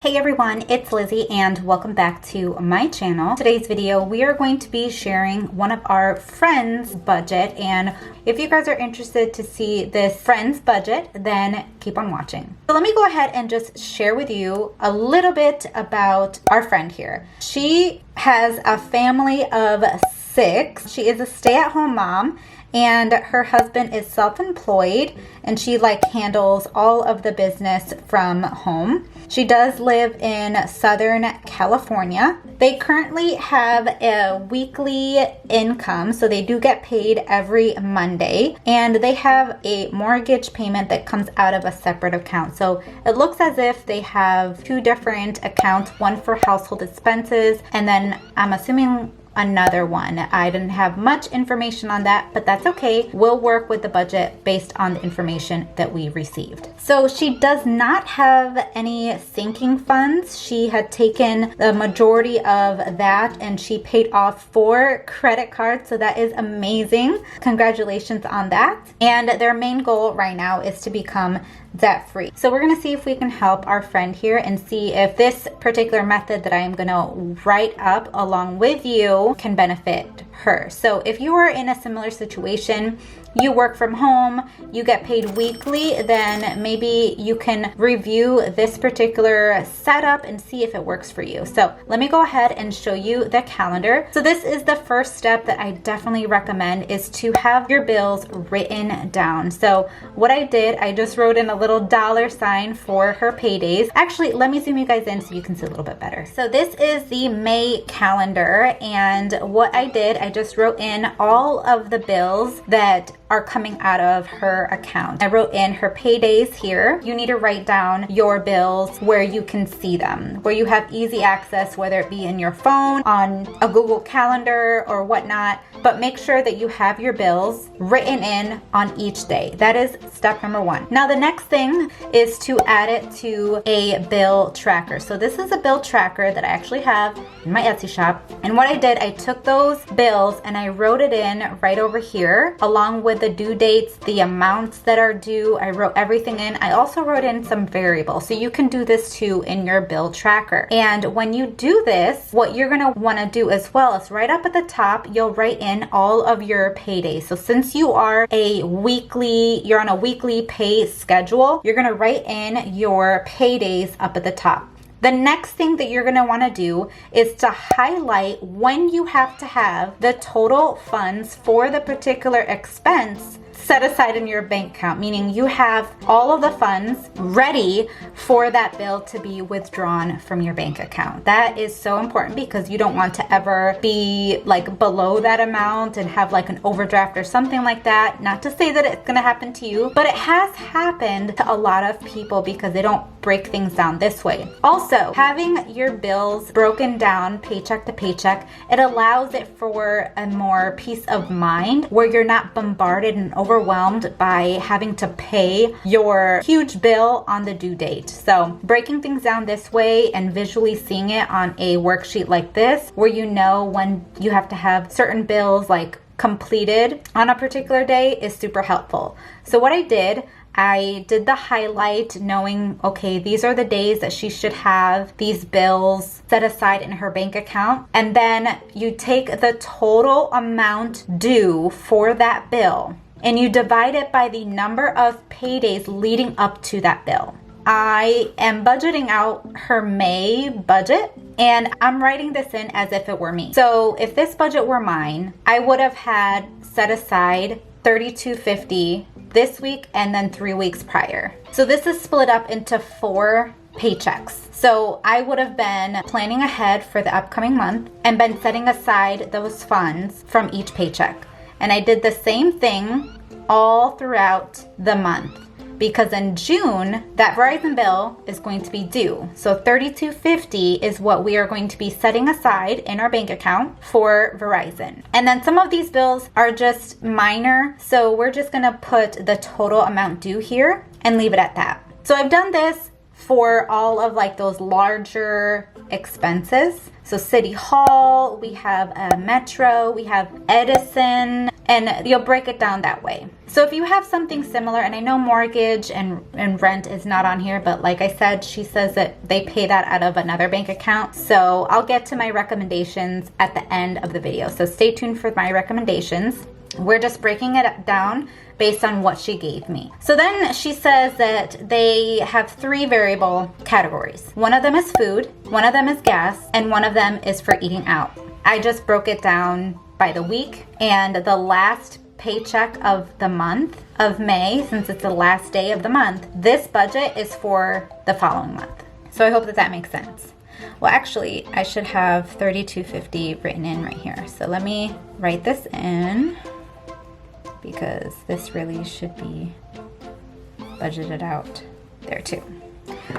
Hey everyone, it's Lizzie and welcome back to my channel. Today's video, we are going to be sharing one of our friends' budget, and if you guys are interested to see this friend's budget, then keep on watching. So let me go ahead and just share with you a little bit about our friend here. She has a family of 6. She is a stay-at-home mom, and her husband is self-employed, and she handles all of the business from home. She does live in Southern California. They currently have a weekly income, so they do get paid every Monday, and they have a mortgage payment that comes out of a separate account. So it looks as if they have 2 different accounts, one for household expenses, and then I'm assuming another one. I didn't have much information on that, but that's okay. We'll work with the budget based on the information that we received. So she does not have any sinking funds. She had taken the majority of that and she paid off 4 credit cards, so that is amazing. Congratulations on that. And their main goal right now is to become debt free. So we're going to see if we can help our friend here and see if this particular method that I am going to write up along with you can benefit her. So if you are in a similar situation, you work from home, you get paid weekly, then maybe you can review this particular setup and see if it works for you. So let me go ahead and show you the calendar. So this is the first step that I definitely recommend, is to have your bills written down. So what I did, I just wrote in a little $ for her paydays. Actually, let me zoom you guys in so you can see a little bit better. So this is the May calendar, and what I did, I just wrote in all of the bills that are coming out of her account. I wrote in her paydays here. You need to write down your bills where you can see them, where you have easy access, whether it be in your phone, on a Google Calendar or whatnot, but make sure that you have your bills written in on each day. That is step number 1. Now the next thing is to add it to a bill tracker. So this is a bill tracker that I actually have in my Etsy shop. And what I did, I took those bills and I wrote it in right over here, along with the due dates, the amounts that are due. I wrote everything in. I also wrote in some variables. So you can do this too in your bill tracker. And when you do this, what you're going to want to do as well is right up at the top, you'll write in all of your paydays. So since you are you're on a weekly pay schedule, you're going to write in your paydays up at the top. The next thing that you're going to want to do is to highlight when you have to have the total funds for the particular expense set aside in your bank account, meaning you have all of the funds ready for that bill to be withdrawn from your bank account. That is so important because you don't want to ever be below that amount and have an overdraft or something like that. Not to say that it's going to happen to you, but it has happened to a lot of people because they don't break things down this way. Also, having your bills broken down paycheck to paycheck, it allows it for a more peace of mind where you're not bombarded and overwhelmed by having to pay your huge bill on the due date. So breaking things down this way and visually seeing it on a worksheet like this, where you know when you have to have certain bills completed on a particular day, is super helpful. So what I did the highlight knowing, okay, these are the days that she should have these bills set aside in her bank account. And then you take the total amount due for that bill and you divide it by the number of paydays leading up to that bill. I am budgeting out her May budget, and I'm writing this in as if it were me. So if this budget were mine, I would have had set aside $32.50 this week and then 3 weeks prior. So this is split up into 4 paychecks. So I would have been planning ahead for the upcoming month and been setting aside those funds from each paycheck. And I did the same thing all throughout the month, because in June, that Verizon bill is going to be due. So $32.50 is what we are going to be setting aside in our bank account for Verizon. And then some of these bills are just minor, so we're just gonna put the total amount due here and leave it at that. So I've done this for all of those larger expenses. So City Hall, we have Metro, we have Edison, and you'll break it down that way. So if you have something similar, and I know mortgage and rent is not on here, but like I said, she says that they pay that out of another bank account. So I'll get to my recommendations at the end of the video. So stay tuned for my recommendations. We're just breaking it down based on what she gave me. So then she says that they have 3 variable categories. One of them is food, one of them is gas, and one of them is for eating out. I just broke it down by the week, and the last paycheck of the month of May, since it's the last day of the month, this budget is for the following month. So I hope that that makes sense. Well, actually, I should have $32.50 written in right here. So let me write this in, because this really should be budgeted out there too.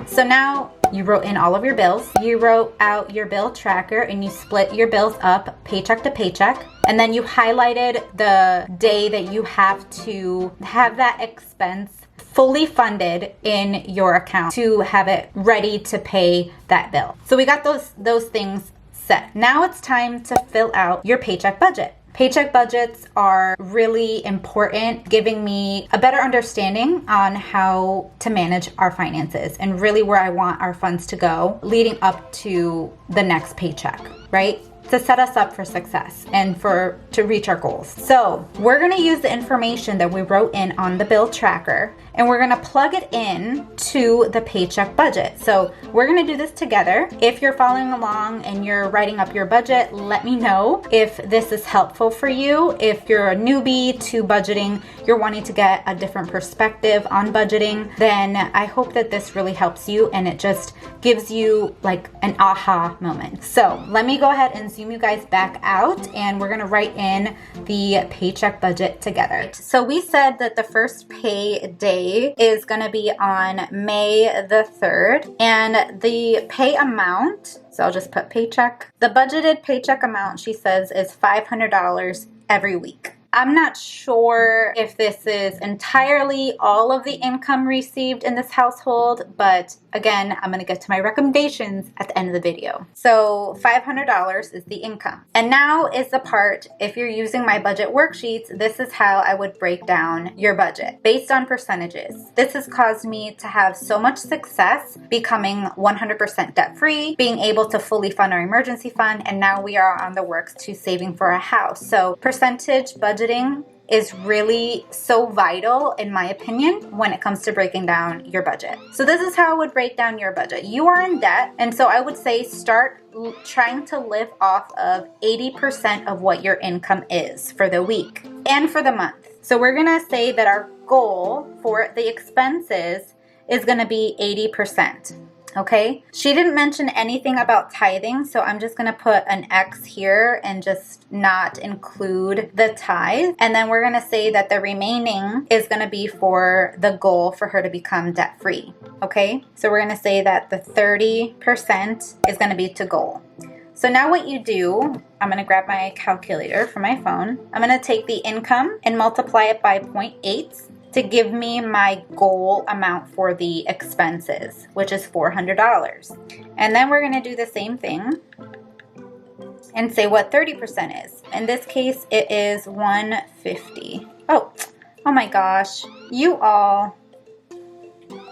So now you wrote in all of your bills. You wrote out your bill tracker and you split your bills up paycheck to paycheck. And then you highlighted the day that you have to have that expense fully funded in your account to have it ready to pay that bill. So we got those things set. Now it's time to fill out your paycheck budget. Paycheck budgets are really important, giving me a better understanding on how to manage our finances and really where I want our funds to go leading up to the next paycheck, right? To set us up for success and to reach our goals. So we're gonna use the information that we wrote in on the bill tracker, and we're gonna plug it in to the paycheck budget. So we're gonna do this together. If you're following along and you're writing up your budget, let me know if this is helpful for you. If you're a newbie to budgeting, you're wanting to get a different perspective on budgeting, then I hope that this really helps you and it just gives you like an aha moment. So let me go ahead and zoom you guys back out, and we're gonna write in the paycheck budget together. So we said that the first pay day is gonna be on May the 3rd, and the pay amount, so I'll just put paycheck. The budgeted paycheck amount, she says, is $500 every week. I'm not sure if this is entirely all of the income received in this household, but again, I'm going to get to my recommendations at the end of the video. So $500 is the income. And now is the part, if you're using my budget worksheets, this is how I would break down your budget based on percentages. This has caused me to have so much success becoming 100% debt-free, being able to fully fund our emergency fund, and now we are on the works to saving for a house. So percentage budgeting is really so vital, in my opinion, when it comes to breaking down your budget. So this is how I would break down your budget. You are in debt, and so I would say start trying to live off of 80% of what your income is for the week and for the month. So we're gonna say that our goal for the expenses is gonna be 80%. Okay, she didn't mention anything about tithing, so I'm just gonna put an X here and just not include the tithe. And then we're gonna say that the remaining is gonna be for the goal for her to become debt free. Okay, so we're gonna say that the 30% is gonna be to goal. So now what you do, I'm gonna grab my calculator from my phone. I'm gonna take the income and multiply it by 0.8 to give me my goal amount for the expenses, which is $400. And then we're gonna do the same thing and say what 30% is. In this case, it is $150. Oh my gosh, you all,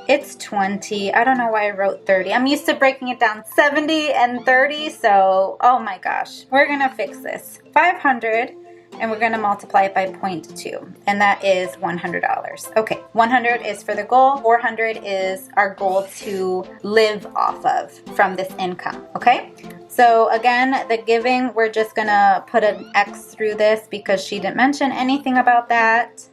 it's 20. I don't know why I wrote 30. I'm used to breaking it down 70 and 30, so oh my gosh. We're gonna fix this. 500, and we're gonna multiply it by 0.2, and that is $100. Okay, 100 is for the goal, 400 is our goal to live off of from this income, okay? So again, the giving, we're just gonna put an X through this because she didn't mention anything about that,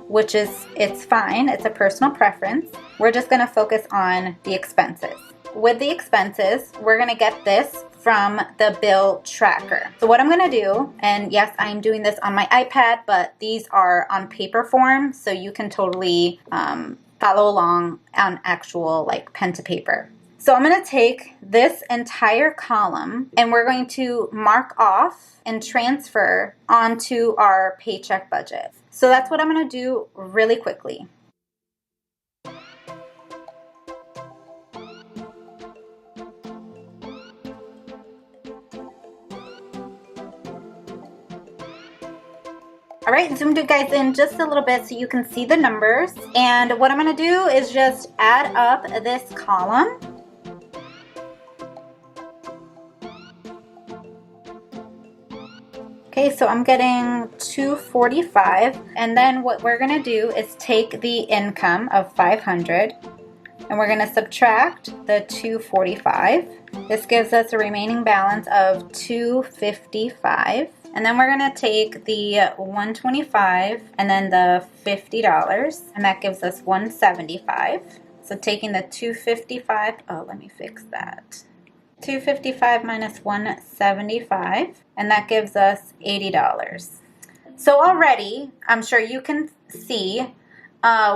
which is, it's fine, it's a personal preference. We're just gonna focus on the expenses. With the expenses, we're gonna get this from the bill tracker. So what I'm gonna do, and yes, I'm doing this on my iPad, but these are on paper form, so you can totally follow along on actual like pen to paper. So I'm gonna take this entire column and we're going to mark off and transfer onto our paycheck budget. So that's what I'm gonna do really quickly. All right, zoomed you guys in just a little bit so you can see the numbers. And what I'm gonna do is just add up this column. Okay, so I'm getting 245, and then what we're gonna do is take the income of 500, and we're gonna subtract the 245. This gives us a remaining balance of 255, and then we're gonna take the 125 and then the $50, and that gives us 175. So taking the 255, oh, let me fix that. 255 minus 175, and that gives us $80. So already, I'm sure you can see,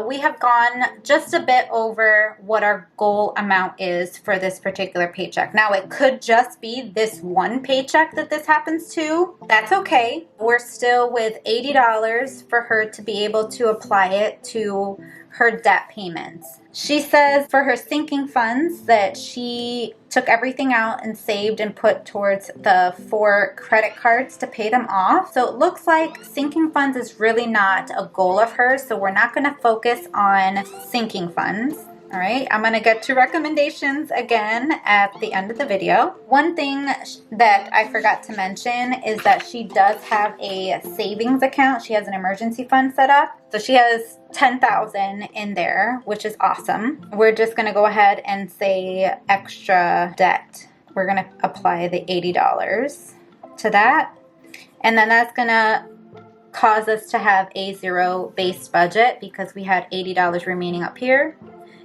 we have gone just a bit over what our goal amount is for this particular paycheck. Now, it could just be this one paycheck that this happens to. That's okay. We're still with $80 for her to be able to apply it to her debt payments. She says for her sinking funds that she took everything out and saved and put towards the 4 credit cards to pay them off. So it looks like sinking funds is really not a goal of hers, so we're not going to focus on sinking funds. All right, I'm gonna get to recommendations again at the end of the video. One thing that I forgot to mention is that she does have a savings account. She has an emergency fund set up. So she has $10,000 in there, which is awesome. We're just gonna go ahead and say extra debt. We're gonna apply the $80 to that. And then that's gonna cause us to have a zero-based budget because we had $80 remaining up here,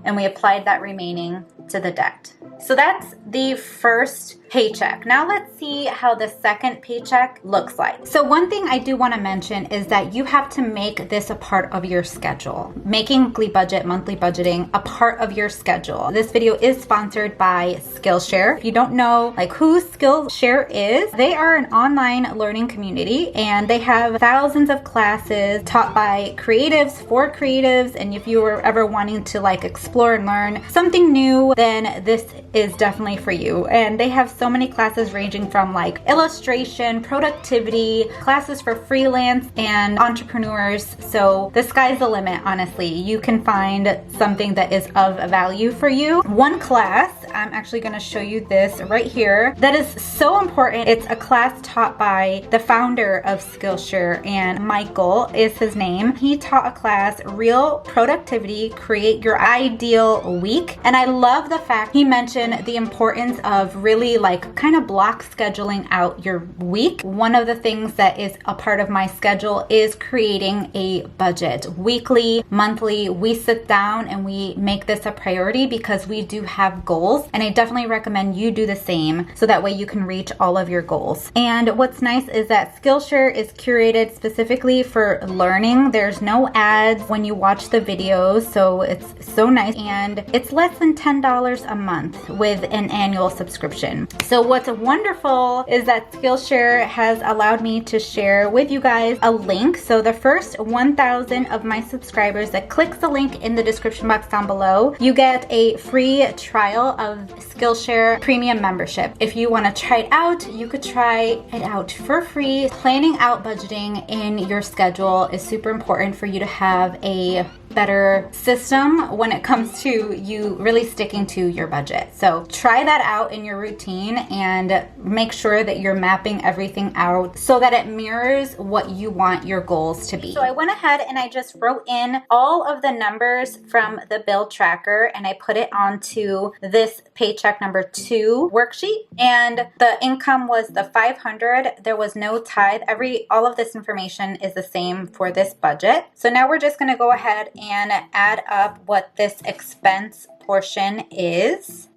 and we applied that remaining to the debt. So that's the first paycheck. Now let's see how the second paycheck looks like. So one thing I do want to mention is that you have to make this a part of your schedule. Making weekly budget, monthly budgeting a part of your schedule. This video is sponsored by Skillshare. If you don't know who Skillshare is, they are an online learning community and they have thousands of classes taught by creatives for creatives. And if you were ever wanting to explore and learn something new, then this is definitely for you. And they have so many classes ranging from illustration, productivity, classes for freelance and entrepreneurs. So the sky's the limit, honestly. You can find something that is of value for you. One class, I'm actually going to show you this right here, that is so important. It's a class taught by the founder of Skillshare, and Michael is his name. He taught a class, Real Productivity, Create Your Ideal Week. And I love the fact he mentioned the importance of really kind of block scheduling out your week. One of the things that is a part of my schedule is creating a budget. Weekly, monthly, we sit down and we make this a priority because we do have goals. And I definitely recommend you do the same so that way you can reach all of your goals. And what's nice is that Skillshare is curated specifically for learning. There's no ads when you watch the videos, so it's so nice. And it's less than $10 a month with an annual subscription. So what's wonderful is that Skillshare has allowed me to share with you guys a link. So the first 1,000 of my subscribers that clicks the link in the description box down below, you get a free trial of Skillshare premium membership. If you want to try it out, you could try it out for free. Planning out budgeting in your schedule is super important for you to have a better system when it comes to you really sticking to your budget. So try that out in your routine and make sure that you're mapping everything out so that it mirrors what you want your goals to be. So I went ahead and I just wrote in all of the numbers from the bill tracker and I put it onto this paycheck number 2 worksheet, and the income was the 500. There was no tithe. All of this information is the same for this budget. So now we're just going to go ahead and add up what this expense portion is.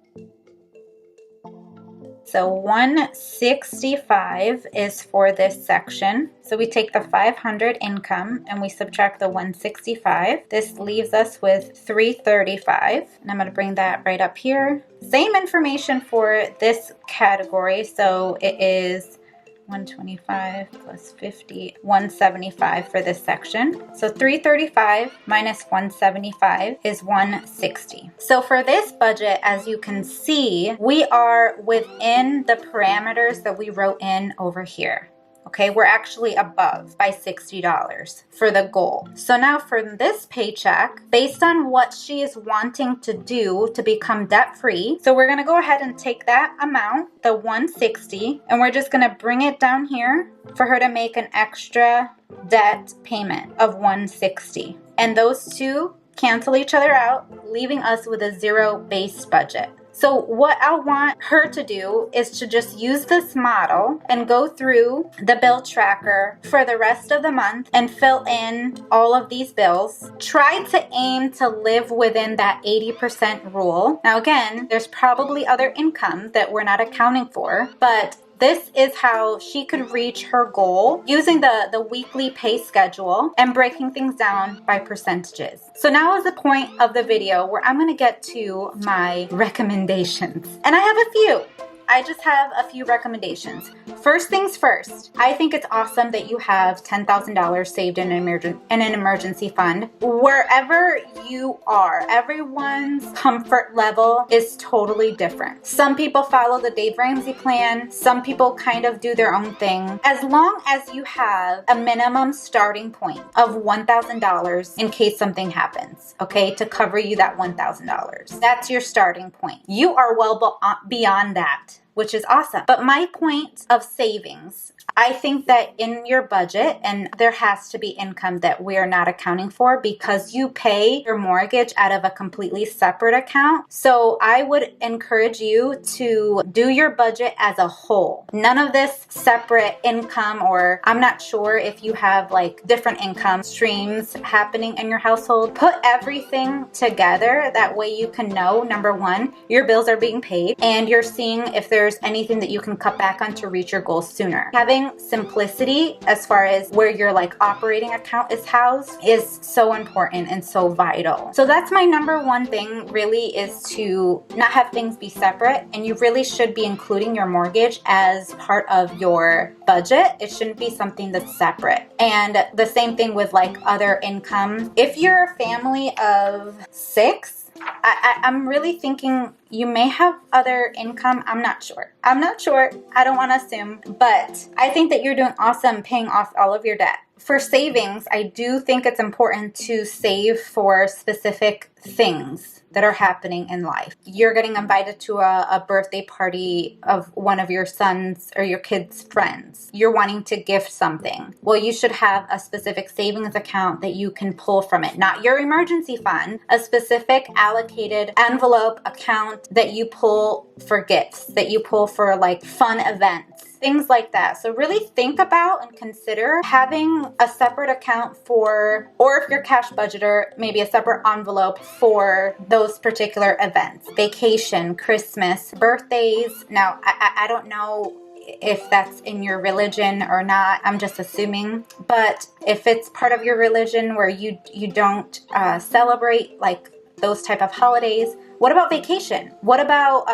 So 165 is for this section. So we take the 500 income and we subtract the 165. This leaves us with 335. And I'm going to bring that right up here. Same information for this category. So it is 125 plus 50, 175 for this section. So 335 minus 175 is 160. So for this budget, as you can see, we are within the parameters that we wrote in over here. Okay, we're actually above by $60 for the goal. So now for this paycheck, based on what she is wanting to do to become debt-free, so we're gonna go ahead and take that amount, the 160, and we're just gonna bring it down here for her to make an extra debt payment of 160. And those two cancel each other out, leaving us with a zero-based budget. So what I want her to do is to just use this model and go through the bill tracker for the rest of the month and fill in all of these bills. Try to aim to live within that 80% rule. Now again, there's probably other income that we're not accounting for, but this is how she could reach her goal using the weekly pay schedule and breaking things down by percentages. So now is the point of the video where I'm going to get to my recommendations. And I have a few. I just have a few recommendations. First things first, I think it's awesome that you have $10,000 saved in an emergency fund. Wherever you are, everyone's comfort level is totally different. Some people follow the Dave Ramsey plan. Some people kind of do their own thing. As long as you have a minimum starting point of $1,000 in case something happens, okay, to cover you that $1,000. That's your starting point. You are well beyond that, which is awesome. But my point of savings, I think that in your budget, and there has to be income that we're not accounting for because you pay your mortgage out of a completely separate account. So I would encourage you to do your budget as a whole. None of this separate income, or I'm not sure if you have like different income streams happening in your household. Put everything together. That way you can know, number one, your bills are being paid and you're seeing if there's anything that you can cut back on to reach your goals sooner. Having simplicity as far as where your like operating account is housed is so important and so vital. So that's my number one thing really, is to not have things be separate, and you really should be including your mortgage as part of your budget. It shouldn't be something that's separate. And the same thing with like other income. If you're a family of 6, I'm really thinking you may have other income. I'm not sure. I don't want to assume, but I think that you're doing awesome paying off all of your debt. For savings, I do think it's important to save for specific things that are happening in life. You're getting invited to a birthday party of one of your son's or your kid's friends. You're wanting to gift something. Well, you should have a specific savings account that you can pull from it. Not your emergency fund, a specific allocated envelope account that you pull for gifts, that you pull for like fun events, things like that. So really think about and consider having a separate account for, or if you're cash budgeter, maybe a separate envelope for those particular events. Vacation, Christmas, birthdays. Now, I don't know if that's in your religion or not. I'm just assuming. But if it's part of your religion where you don't celebrate like those type of holidays, what about vacation? What about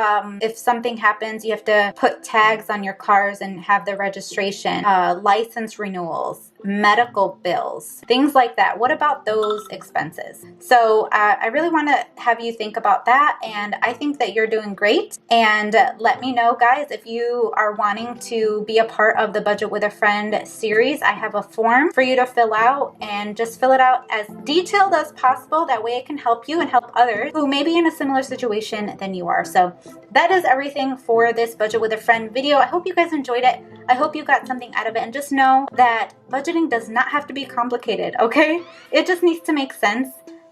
if something happens, you have to put tags on your cars and have the registration, license renewals, medical bills, things like that. What about those expenses? So I really want to have you think about that, and I think that you're doing great. And let me know, guys, if you are wanting to be a part of the Budget with a Friend series. I have a form for you to fill out, and just fill it out as detailed as possible. That way it can help you and help others who may be in a similar situation than you are. So that is everything for this Budget with a Friend video. I hope you guys enjoyed it. I hope you got something out of it, and just know that budgeting does not have to be complicated, okay? It just needs to make sense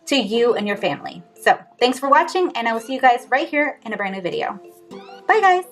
to you and your family. So thanks for watching, and I will see you guys right here in a brand new video. Bye, guys.